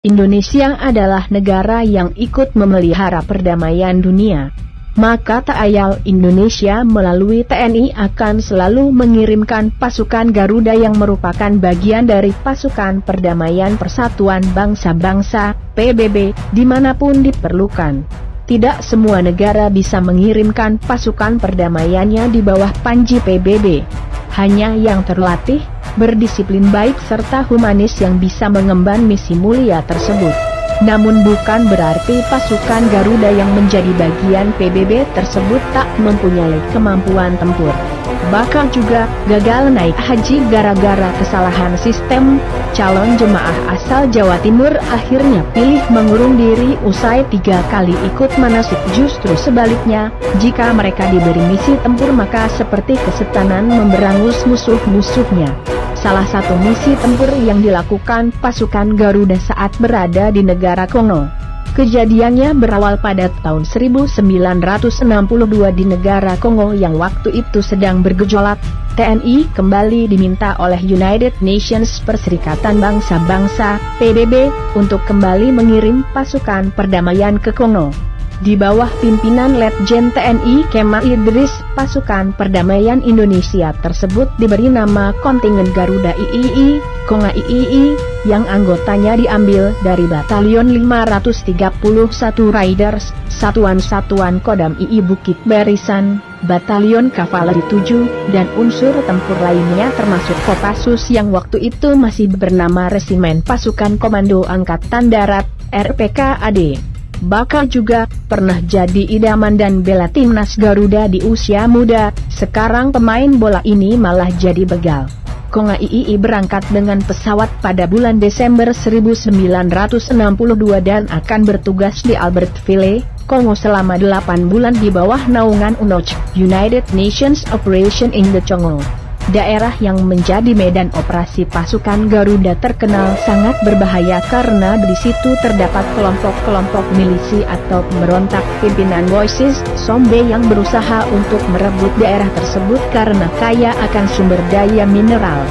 Indonesia adalah negara yang ikut memelihara perdamaian dunia. Maka tak ayal Indonesia melalui TNI akan selalu mengirimkan pasukan Garuda yang merupakan bagian dari pasukan perdamaian Persatuan Bangsa-Bangsa, PBB, dimanapun diperlukan. Tidak semua negara bisa mengirimkan pasukan perdamaiannya di bawah panji PBB. Hanya yang terlatih, berdisiplin baik serta humanis yang bisa mengemban misi mulia tersebut. Namun bukan berarti pasukan Garuda yang menjadi bagian PBB tersebut tak mempunyai kemampuan tempur. Bahkan juga gagal naik haji gara-gara kesalahan sistem. Calon jemaah asal Jawa Timur akhirnya pilih mengurung diri usai 3 kali ikut manasik. Justru sebaliknya, jika mereka diberi misi tempur maka seperti kesetanan memberangus musuh-musuhnya. Salah satu misi tempur yang dilakukan pasukan Garuda saat berada di negara Kongo. Kejadiannya berawal pada tahun 1962 di negara Kongo yang waktu itu sedang bergejolak. TNI kembali diminta oleh United Nations Perserikatan Bangsa-Bangsa, PBB, untuk kembali mengirim pasukan perdamaian ke Kongo. Di bawah pimpinan Letjen TNI Kemal Idris, pasukan perdamaian Indonesia tersebut diberi nama Kontingen Garuda III, Konga III, yang anggotanya diambil dari Batalion 531 Riders, Satuan-Satuan Kodam II Bukit Barisan, Batalion Kavaleri 7, dan unsur tempur lainnya termasuk Kopassus yang waktu itu masih bernama Resimen Pasukan Komando Angkatan Darat, RPKAD. Bakal juga pernah jadi idaman dan bela timnas Garuda di usia muda. Sekarang pemain bola ini malah jadi begal. Konga III berangkat dengan pesawat pada bulan Desember 1962 dan akan bertugas di Albertville, Kongo selama 8 bulan di bawah naungan UNOCH, United Nations Operation in the Congo. Daerah yang menjadi medan operasi pasukan Garuda terkenal sangat berbahaya karena di situ terdapat kelompok-kelompok milisi atau pemberontak pimpinan Voices Sombe yang berusaha untuk merebut daerah tersebut karena kaya akan sumber daya mineral.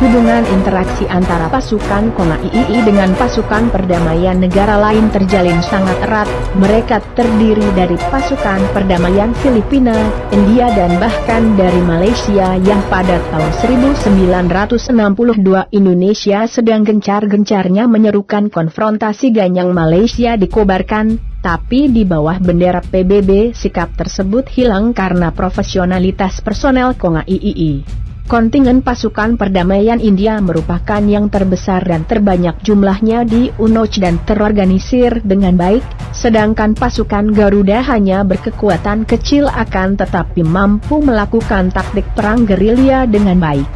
Hubungan interaksi antara pasukan Konga III dengan pasukan perdamaian negara lain terjalin sangat erat. Mereka terdiri dari pasukan perdamaian Filipina, India dan bahkan dari Malaysia yang pada tahun 1962 Indonesia sedang gencar-gencarnya menyerukan konfrontasi ganyang Malaysia dikobarkan. Tapi di bawah bendera PBB sikap tersebut hilang karena profesionalitas personel Konga III. Kontingen pasukan perdamaian India merupakan yang terbesar dan terbanyak jumlahnya di UNOCH dan terorganisir dengan baik, sedangkan pasukan Garuda hanya berkekuatan kecil akan tetapi mampu melakukan taktik perang gerilya dengan baik.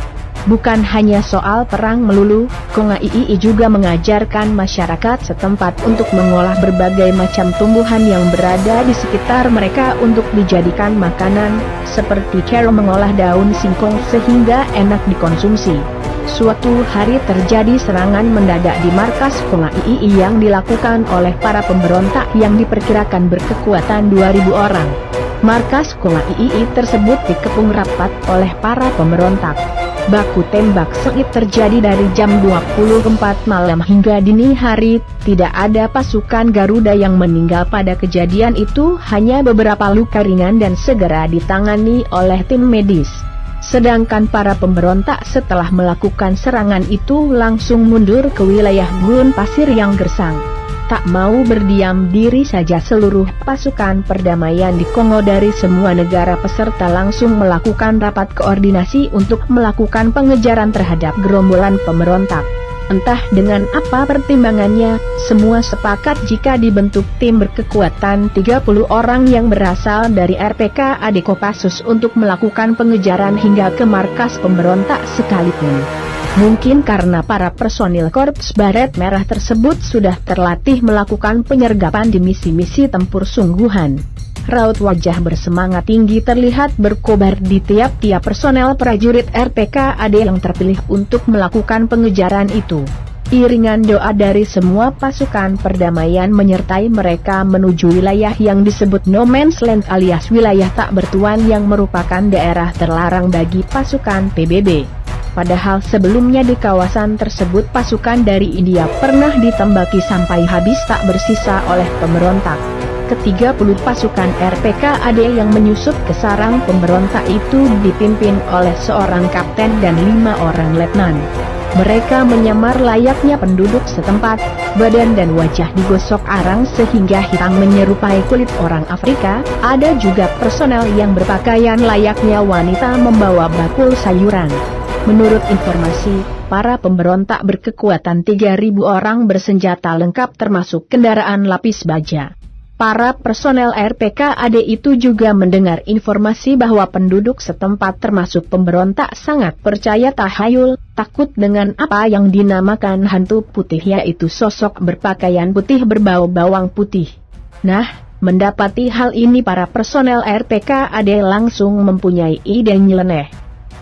Bukan hanya soal perang melulu, Konga III juga mengajarkan masyarakat setempat untuk mengolah berbagai macam tumbuhan yang berada di sekitar mereka untuk dijadikan makanan, seperti cara mengolah daun singkong sehingga enak dikonsumsi. Suatu hari terjadi serangan mendadak di markas Konga III yang dilakukan oleh para pemberontak yang diperkirakan berkekuatan 2.000 orang. Markas Konga III tersebut dikepung rapat oleh para pemberontak. Baku tembak sengit terjadi dari jam 24 malam hingga dini hari. Tidak ada pasukan Garuda yang meninggal pada kejadian itu, hanya beberapa luka ringan dan segera ditangani oleh tim medis. Sedangkan para pemberontak setelah melakukan serangan itu langsung mundur ke wilayah gurun pasir yang gersang. Tak mau berdiam diri saja, seluruh pasukan perdamaian di Kongo dari semua negara peserta langsung melakukan rapat koordinasi untuk melakukan pengejaran terhadap gerombolan pemberontak. Entah dengan apa pertimbangannya, semua sepakat jika dibentuk tim berkekuatan 30 orang yang berasal dari RPKAD Kopassus untuk melakukan pengejaran hingga ke markas pemberontak sekalipun. Mungkin karena para personil Korps Baret Merah tersebut sudah terlatih melakukan penyergapan di misi-misi tempur sungguhan. Raut wajah bersemangat tinggi terlihat berkobar di tiap-tiap personel prajurit RPKAD yang terpilih untuk melakukan pengejaran itu. Iringan doa dari semua pasukan perdamaian menyertai mereka menuju wilayah yang disebut No Man's Land alias wilayah tak bertuan yang merupakan daerah terlarang bagi pasukan PBB. Padahal sebelumnya di kawasan tersebut pasukan dari India pernah ditembaki sampai habis tak bersisa oleh pemberontak. Ke-30 pasukan RPKAD yang menyusup ke sarang pemberontak itu dipimpin oleh seorang kapten dan 5 orang letnan. Mereka menyamar layaknya penduduk setempat, badan dan wajah digosok arang sehingga hitam menyerupai kulit orang Afrika. Ada juga personel yang berpakaian layaknya wanita membawa bakul sayuran. Menurut informasi, para pemberontak berkekuatan 3.000 orang bersenjata lengkap termasuk kendaraan lapis baja. Para personel RPKAD itu juga mendengar informasi bahwa penduduk setempat termasuk pemberontak sangat percaya tahayul, takut dengan apa yang dinamakan hantu putih, yaitu sosok berpakaian putih berbau bawang putih. Nah, mendapati hal ini para personel RPKAD langsung mempunyai ide nyeleneh.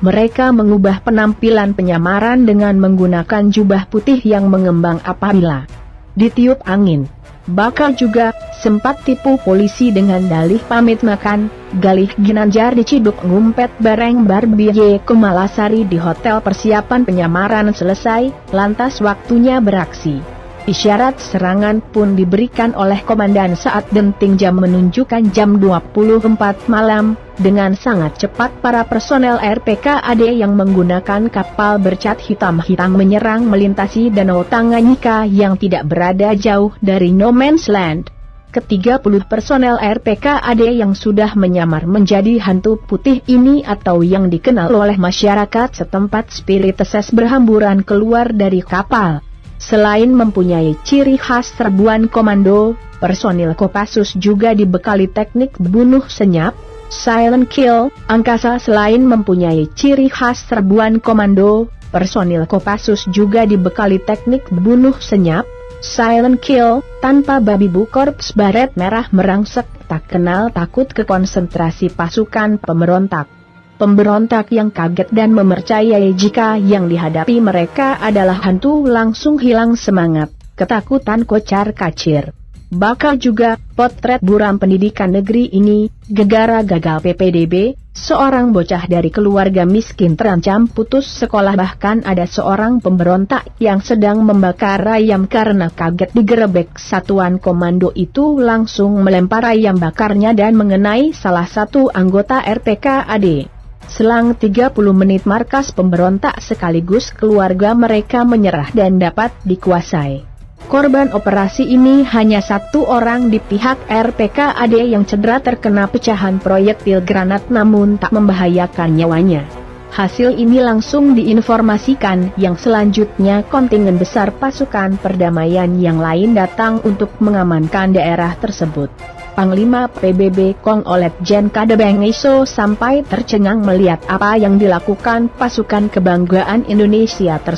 Mereka mengubah penampilan penyamaran dengan menggunakan jubah putih yang mengembang apabila ditiup angin. Bakal juga sempat tipu polisi dengan dalih pamit makan, galih ginanjar diciduk ngumpet bareng Barbie Kumalasari di hotel. Persiapan penyamaran selesai, lantas waktunya beraksi. Isyarat serangan pun diberikan oleh komandan saat denting jam menunjukkan jam 24 malam. Dengan sangat cepat para personel RPKAD yang menggunakan kapal bercat hitam-hitam menyerang melintasi danau Tanganyika yang tidak berada jauh dari No Man's Land. Ke-30 personel RPKAD yang sudah menyamar menjadi hantu putih ini atau yang dikenal oleh masyarakat setempat spirituses berhamburan keluar dari kapal. Selain mempunyai ciri khas serbuan komando, personil Kopassus juga dibekali teknik bunuh senyap, silent kill, angkasa. Selain mempunyai ciri khas serbuan komando, personil Kopassus juga dibekali teknik bunuh senyap, silent kill, tanpa babi bu korps baret merah merangsek, tak kenal takut ke konsentrasi pasukan pemberontak. Pemberontak yang kaget dan mempercayai jika yang dihadapi mereka adalah hantu langsung hilang semangat, ketakutan kocar-kacir. Bakal juga potret buram pendidikan negeri ini, gegara gagal PPDB, seorang bocah dari keluarga miskin terancam putus sekolah. Bahkan ada seorang pemberontak yang sedang membakar ayam karena kaget digerebek satuan komando itu langsung melempar ayam bakarnya dan mengenai salah satu anggota RPKAD. Selang 30 menit markas pemberontak sekaligus keluarga mereka menyerah dan dapat dikuasai. Korban operasi ini hanya satu orang di pihak RPKAD yang cedera terkena pecahan proyektil granat namun tak membahayakan nyawanya. Hasil ini langsung diinformasikan yang selanjutnya kontingen besar pasukan perdamaian yang lain datang untuk mengamankan daerah tersebut. Panglima PBB Kong Olet Jen Kadebeng Iso sampai tercengang melihat apa yang dilakukan pasukan kebanggaan Indonesia tersebut.